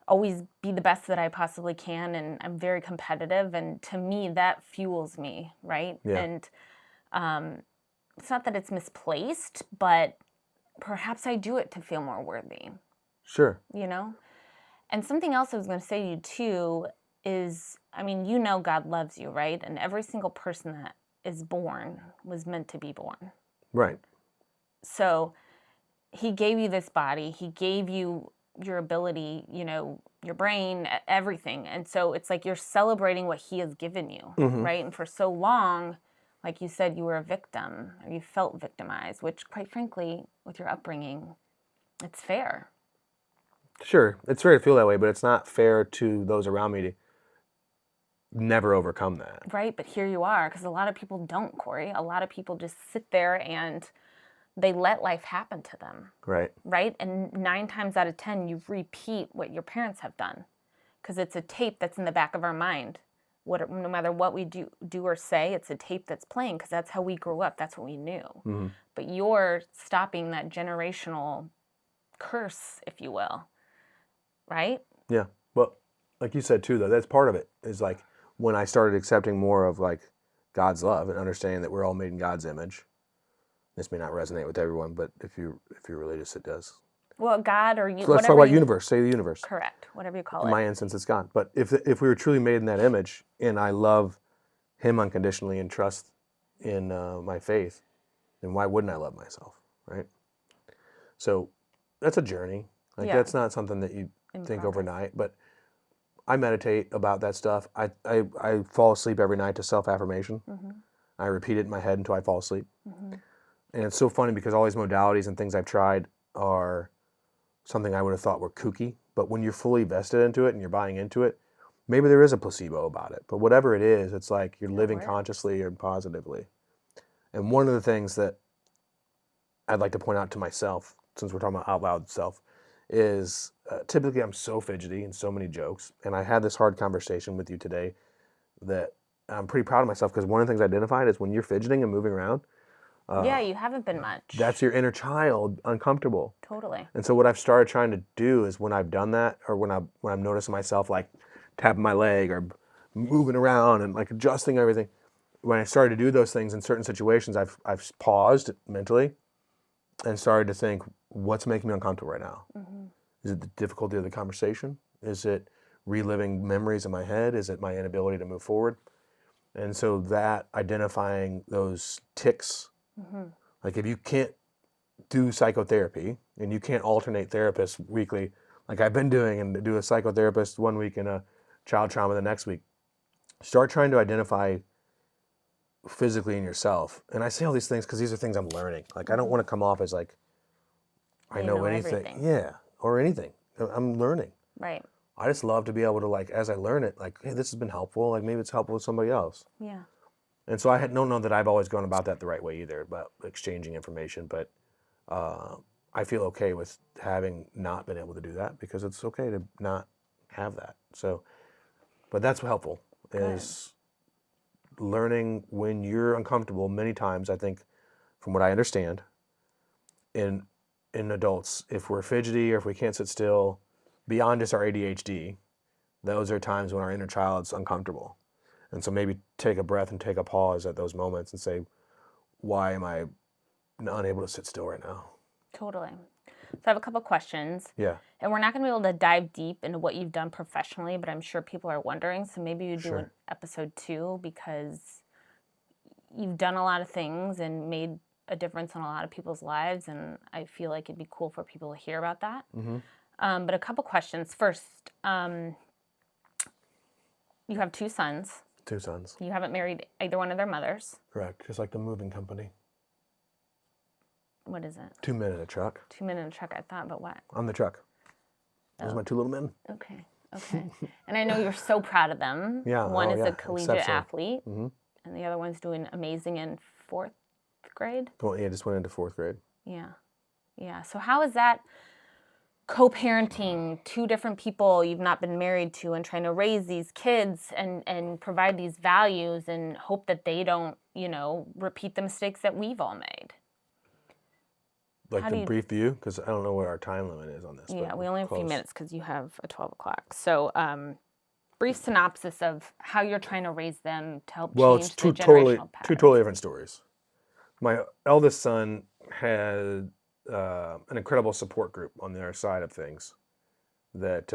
always be the best that I possibly can. And I'm very competitive. And to me, that fuels me, right? Yeah. And it's not that it's misplaced, but perhaps I do it to feel more worthy. Sure. You know? And something else I was going to say to you, too, is, I mean, you know God loves you, right? And every single person that is born was meant to be born. Right. So he gave you this body. He gave you your ability, you know, your brain, everything. And so it's like you're celebrating what he has given you, right? And for so long, like you said, you were a victim, or you felt victimized, which, quite frankly, with your upbringing, it's fair. Sure. It's fair to feel that way, but it's not fair to those around me to never overcome that. Right, but here you are, because a lot of people don't, Corey. A lot of people just sit there and they let life happen to them. Right. Right? And 9 times out of 10, you repeat what your parents have done, because it's a tape that's in the back of our mind. No matter what we do or say, it's a tape that's playing, because that's how we grew up. That's what we knew. But you're stopping that generational curse, if you will. Right? Yeah. Well, like you said too, though, that's part of it, is like when I started accepting more of like God's love and understanding that we're all made in God's image. This may not resonate with everyone, but if you're religious, it does. Well, God or you. So let's talk about universe. Say the universe. Correct. Whatever you call In it. my instance, it's God. But if we were truly made in that image, and I love Him unconditionally and trust in my faith, then why wouldn't I love myself, right? So that's a journey. Like that's not something that you think overnight. But I meditate about that stuff. I fall asleep every night to self-affirmation. I repeat it in my head until I fall asleep. And it's so funny because all these modalities and things I've tried are something I would have thought were kooky. But when you're fully vested into it and you're buying into it, maybe there is a placebo about it. But whatever it is, it's like you're living consciously and positively. And one of the things that I'd like to point out to myself, since we're talking about out loud self, is typically I'm so fidgety and so many jokes. And I had this hard conversation with you today that I'm pretty proud of myself, because one of the things I identified is when you're fidgeting and moving around, Yeah, you haven't been much. that's your inner child uncomfortable. Totally. And so what I've started trying to do is when I've done that, or when I'm noticing myself like tapping my leg or moving around and like adjusting everything, when I started to do those things in certain situations, I've paused mentally and started to think, what's making me uncomfortable right now? Is it the difficulty of the conversation? Is it reliving memories in my head? Is it my inability to move forward? And so that identifying those tics, like if you can't do psychotherapy and you can't alternate therapists weekly, like I've been doing, and do a psychotherapist one week and a child trauma the next week, start trying to identify physically in yourself. And I say all these things because these are things I'm learning. Like I don't want to come off as like I know anything. Everything. Yeah, or anything. I'm learning. Right. I just love to be able to, like, as I learn it, like, hey, this has been helpful. Like maybe it's helpful with somebody else. Yeah. And so don't know that I've always gone about that the right way either, about exchanging information. But I feel okay with having not been able to do that, because it's okay to not have that. So, but that's helpful, is learning when you're uncomfortable. Many times, I think, from what I understand, in adults, if we're fidgety or if we can't sit still, beyond just our ADHD, those are times when our inner child's uncomfortable. And so maybe take a breath and take a pause at those moments and say, why am I unable to sit still right now? Totally. So I have a couple questions. Yeah. And we're not going to be able to dive deep into what you've done professionally, but I'm sure people are wondering. So maybe you do an episode 2, because you've done a lot of things and made a difference in a lot of people's lives. And I feel like it'd be cool for people to hear about that. But a couple questions. First, you have 2 sons. 2 sons. You haven't married either one of their mothers. Correct. Just like the moving company. What is it? 2 men in a truck. 2 men in a truck, I thought, but what? On the truck. Those are my 2 little men. Okay. And I know you're so proud of them. Yeah. One is a Exceptional. collegiate athlete, and the other one's doing amazing in 4th grade. Just went into 4th grade. Yeah. So how is that co-parenting 2 different people you've not been married to, and trying to raise these kids and provide these values and hope that they don't, repeat the mistakes that we've all made? Like the brief view, because I don't know what our time limit is on this. Yeah, we only have a few minutes because you have a 12 o'clock. So brief synopsis of how you're trying to raise them to help change the generational patterns. 2 totally different stories. My eldest son had an incredible support group on their side of things that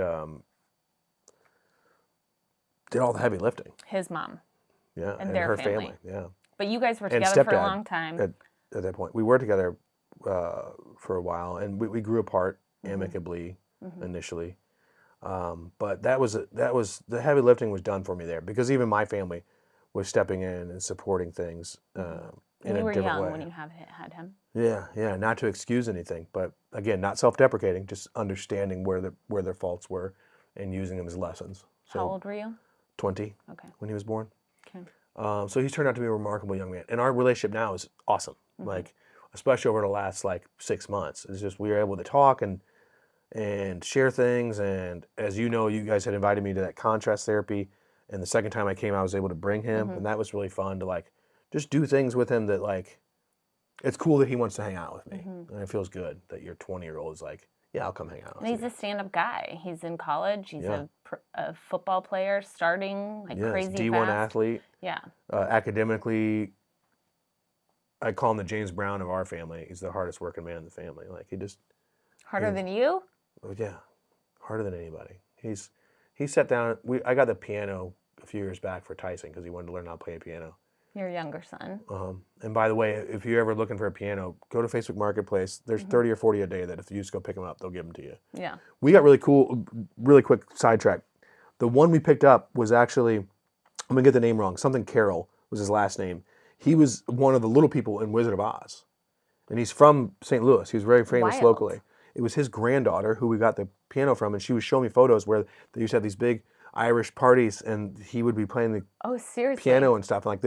did all the heavy lifting. His mom. Yeah, and their her family. Yeah. But you guys were And together for a stepdad long time. At that point, we were together for a while, and we grew apart amicably initially. But that was the heavy lifting was done for me there, because even my family was stepping in and supporting things in a different way. And you were young when you had him. Yeah. Not to excuse anything, but again, not self-deprecating, just understanding where their faults were and using them as lessons. So, how old were you? 20. Okay. When he was born. Okay. So he's turned out to be a remarkable young man, and our relationship now is awesome. Like, especially over the last 6 months, it's just we were able to talk and share things. And as you know, you guys had invited me to that contrast therapy, and the second time I came, I was able to bring him, and that was really fun to just do things with him that it's cool that he wants to hang out with me, and it feels good that your 20-year-old is like, yeah, I'll come hang out. And he's a stand-up guy. He's in college. He's a football player, starting crazy D1 fast. athlete. Yeah. Academically, I call him the James Brown of our family. He's the hardest working man in the family. He just harder than you? Oh yeah, harder than anybody. He sat down. I got the piano a few years back for Tyson because he wanted to learn how to play piano. Your younger son. And by the way, if you're ever looking for a piano, go to Facebook Marketplace. There's 30 or 40 a day that if you just go pick them up, they'll give them to you. Yeah. We got really cool, really quick sidetrack. The one we picked up was actually, I'm going to get the name wrong, something Carroll was his last name. He was one of the little people in Wizard of Oz. And he's from St. Louis. He was very famous locally. It was his granddaughter who we got the piano from, and she was showing me photos where they used to have these big Irish parties, and he would be playing the piano and stuff. And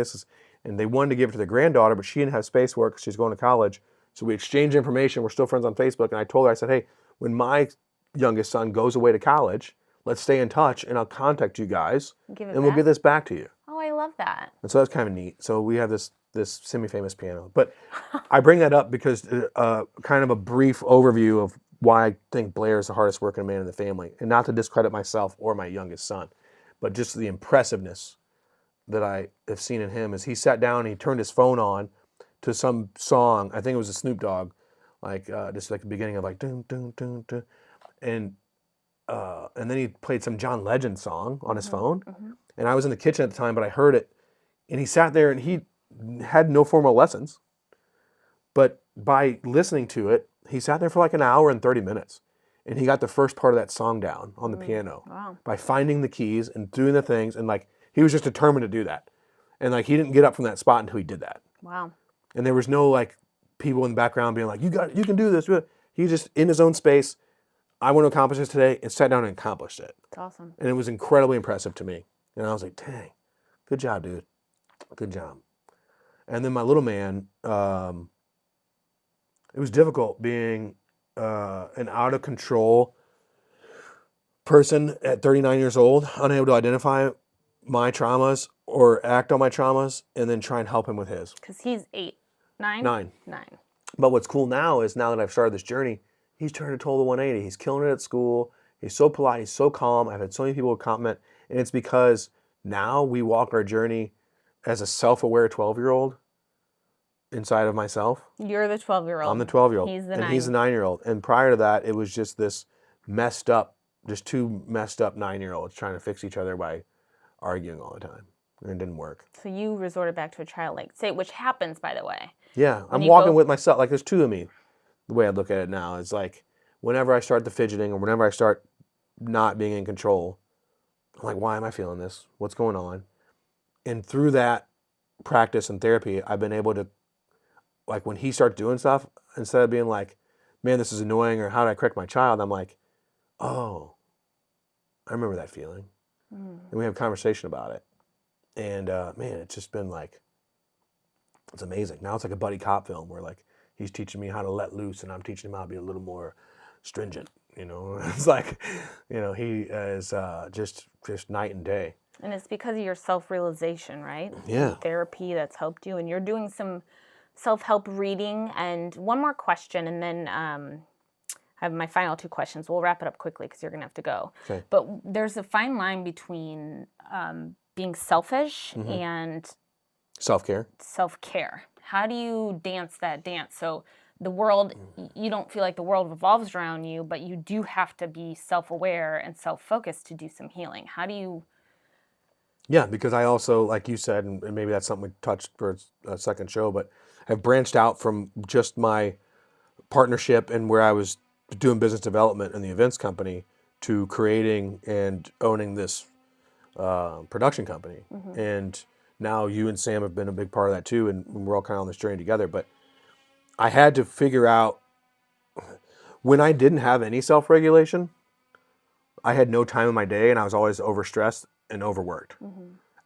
and they wanted to give it to their granddaughter, but she didn't have space for it because she's going to college. So we exchanged information. We're still friends on Facebook, and I told her, I said, hey, when my youngest son goes away to college, let's stay in touch, and I'll contact you guys, and we'll give this back to you. Oh, I love that. And so that's kind of neat. So we have this semi-famous piano. But I bring that up because kind of a brief overview of why I think Blair is the hardest working man in the family. And not to discredit myself or my youngest son, but just the impressiveness that I have seen in him is he sat down and he turned his phone on to some song. I think it was a Snoop Dogg, like just like the beginning of like dun dun dun dun, and then he played some John Legend song on his phone. And I was in the kitchen at the time, but I heard it, and he sat there and he had no formal lessons, but by listening to it, he sat there for like an hour and 30 minutes, and he got the first part of that song down on the piano. Wow. By finding the keys and doing the things, and like he was just determined to do that, and like he didn't get up from that spot until he did that. Wow. And there was no like people in the background being like, you can do this. He just in his own space. I want to accomplish this today, and sat down and accomplished it. It's awesome. And it was incredibly impressive to me. And I was like, dang, good job, dude. Good job. And then my little man, it was difficult being an out of control person at 39 years old, unable to identify my traumas or act on my traumas, and then try and help him with his. Because he's 8, 9? 9. 9. But what's cool now is now that I've started this journey, he's turned a total 180. He's killing it at school. He's so polite. He's so calm. I've had so many people compliment. And it's because now we walk our journey as a self-aware 12-year-old inside of myself. You're the 12-year-old. I'm the 12-year-old. He's the 9-year-old. And prior to that, it was just this messed up, just two messed up 9-year-olds trying to fix each other by arguing all the time. And it didn't work. So you resorted back to a childlike state, which happens, by the way. Yeah, I'm walking with myself. Like, there's two of me. The way I look at it now is like, whenever I start the fidgeting or whenever I start not being in control, I'm like, why am I feeling this? What's going on? And through that practice and therapy, I've been able to, like, when he starts doing stuff, instead of being like, man, this is annoying, or how do I correct my child? I'm like, oh, I remember that feeling. And we have a conversation about it. And man, it's just been like, it's amazing. Now it's like a buddy cop film where like he's teaching me how to let loose and I'm teaching him how to be a little more stringent. It's like, he is just night and day. And it's because of your self-realization, right? Yeah. Therapy that's helped you, and you're doing some self-help reading. And one more question, and then I have my final 2 questions. We'll wrap it up quickly because you're going to have to go. Okay. But there's a fine line between being selfish and Self-care. self-care. How do you dance that dance? So the world, you don't feel like the world revolves around you, but you do have to be self-aware and self-focused to do some healing. How do you... Yeah, because I also, like you said, and maybe that's something we touched for a second show, but I've branched out from just my partnership and where I was doing business development in the events company to creating and owning this production company. And now you and Sam have been a big part of that too, and we're all kind of on this journey together. But I had to figure out, when I didn't have any self-regulation, I had no time in my day and I was always overstressed and overworked.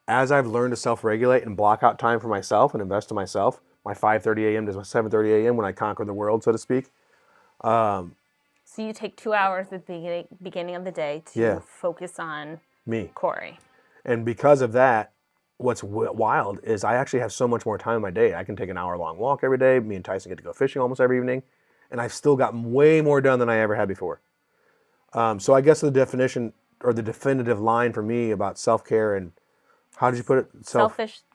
As I've learned to self-regulate and block out time for myself and invest in myself, my 5:30 a.m. to 7:30 a.m. when I conquer the world, so to speak. So you take 2 hours at the beginning of the day to focus on me, Corey. And because of that, what's wild is I actually have so much more time in my day. I can take an hour-long walk every day. Me and Tyson get to go fishing almost every evening. And I've still gotten way more done than I ever had before. So I guess the definition or the definitive line for me about self-care and, how did you put it?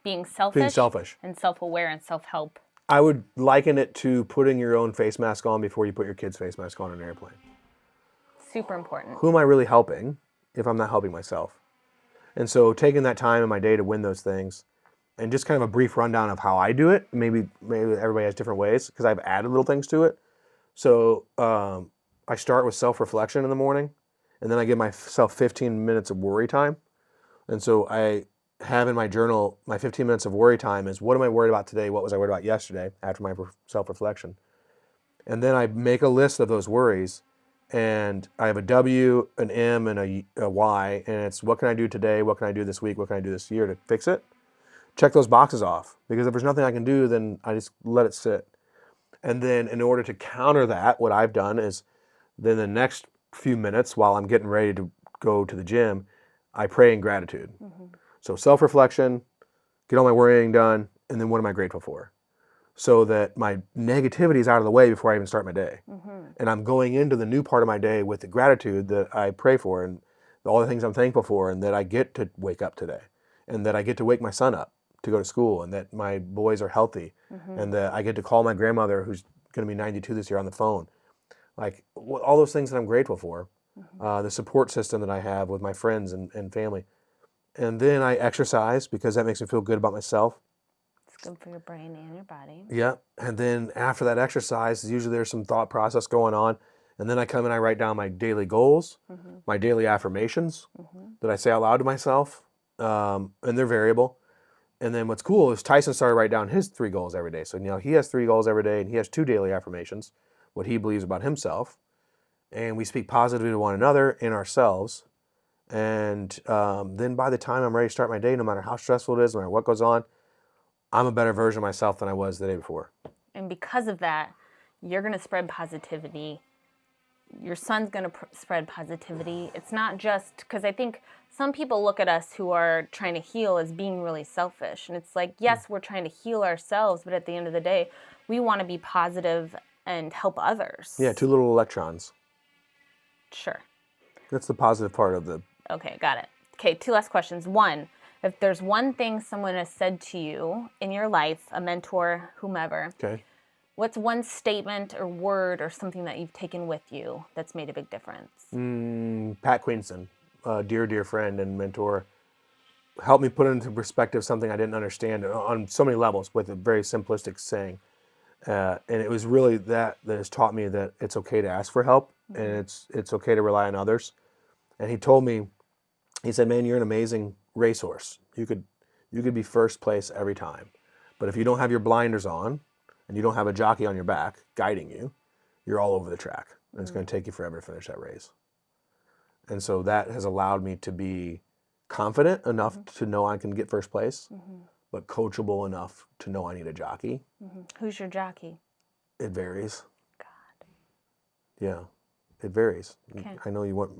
Being selfish and self-aware and self-help. I would liken it to putting your own face mask on before you put your kid's face mask on an airplane. Super important. Who am I really helping if I'm not helping myself? And so taking that time in my day to win those things, and just kind of a brief rundown of how I do it. Maybe everybody has different ways because I've added little things to it. So I start with self-reflection in the morning, and then I give myself 15 minutes of worry time. And so I have in my journal, my 15 minutes of worry time is, what am I worried about today? What was I worried about yesterday after my self-reflection? And then I make a list of those worries, and I have a W, an M, and a Y, and it's what can I do today? What can I do this week? What can I do this year to fix it? check those boxes off. Because if there's nothing I can do, then I just let it sit. And then in order to counter that, what I've done is then the next few minutes while I'm getting ready to go to the gym, I pray in gratitude. So self-reflection, get all my worrying done, and then what am I grateful for? So that my negativity is out of the way before I even start my day. And I'm going into the new part of my day with the gratitude that I pray for and all the things I'm thankful for, and that I get to wake up today, and that I get to wake my son up to go to school, and that my boys are healthy, and that I get to call my grandmother, who's going to be 92 this year, on the phone. Like all those things that I'm grateful for, the support system that I have with my friends and family. And then I exercise because that makes me feel good about myself. It's good for your brain and your body. Yeah. And then after that exercise, usually there's some thought process going on. And then I come and I write down my daily goals, my daily affirmations that I say out loud to myself. And they're variable. And then what's cool is Tyson started to write down his 3 goals every day. So now he has 3 goals every day, and he has 2 daily affirmations, what he believes about himself. And we speak positively to one another and ourselves. And then by the time I'm ready to start my day, no matter how stressful it is, no matter what goes on, I'm a better version of myself than I was the day before. And because of that, you're going to spread positivity. Your son's going to spread positivity. It's not just, because I think some people look at us who are trying to heal as being really selfish. And it's like, yes, we're trying to heal ourselves, but at the end of the day, we want to be positive and help others. Yeah, 2 little electrons. Sure. That's the positive part of the... Okay, got it. Okay, 2 last questions. 1, if there's one thing someone has said to you in your life, a mentor, whomever, Okay. what's one statement or word or something that you've taken with you that's made a big difference? Pat Queenson, a dear friend and mentor, helped me put into perspective something I didn't understand on so many levels with a very simplistic saying. And it was really that has taught me that it's okay to ask for help, and it's okay to rely on others. And he told me, he said, man, you're an amazing racehorse. You could be first place every time. But if you don't have your blinders on and you don't have a jockey on your back guiding you, you're all over the track. And it's going to take you forever to finish that race. And so that has allowed me to be confident enough to know I can get first place, but coachable enough to know I need a jockey. Who's your jockey? It varies. God. Yeah, it varies. Okay. I know you want...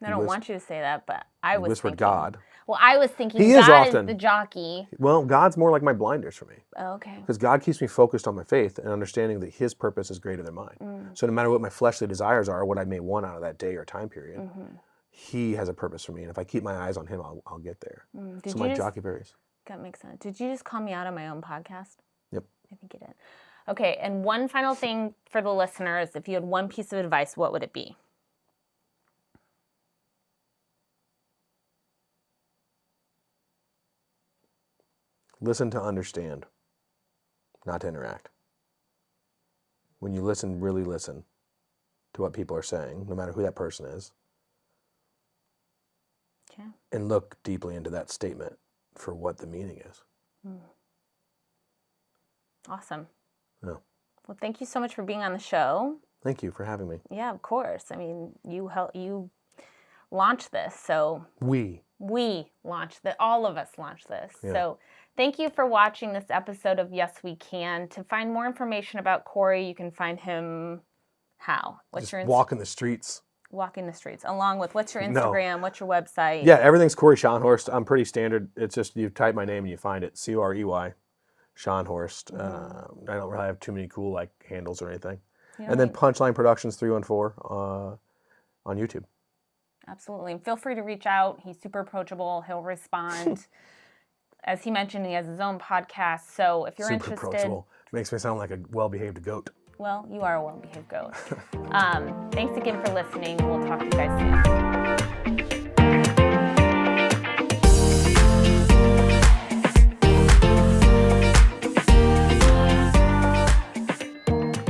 I don't want you to say that, but I was whispered thinking, God. Well, I was thinking He God is often the jockey. Well, God's more like my blinders for me. Oh, okay. Because God keeps me focused on my faith and understanding that his purpose is greater than mine. So no matter what my fleshly desires are, what I may want out of that day or time period, he has a purpose for me. And if I keep my eyes on him, I'll get there. So my jockey varies. That makes sense. Did you just call me out on my own podcast? Yep. I think you did. Okay, and one final thing for the listeners, if you had one piece of advice, what would it be? Listen to understand, not to interact. When you listen, really listen to what people are saying, no matter who that person is. Okay. And look deeply into that statement for what the meaning is. Awesome. Yeah. Well, thank you so much for being on the show. Thank you for having me. Yeah, of course. I mean, you launched this, so we launched that. All of us launched this. Yeah. So thank you for watching this episode of Yes We Can. To find more information about Corey, you can find him how? What's your walking the streets. Walking the streets. Along with what's your Instagram? What's your website? Yeah, everything's Corey Schonhorst. I'm pretty standard. It's just you type my name and you find it. Corey Schonhorst. I don't really have too many cool handles or anything. Yeah, and then Punchline Productions 314 on YouTube. Absolutely. And feel free to reach out. He's super approachable. He'll respond. As he mentioned, he has his own podcast. So if you're interested... Super approachable. Makes me sound like a well-behaved goat. Well, you are a well-behaved goat. Thanks again for listening. We'll talk to you guys soon.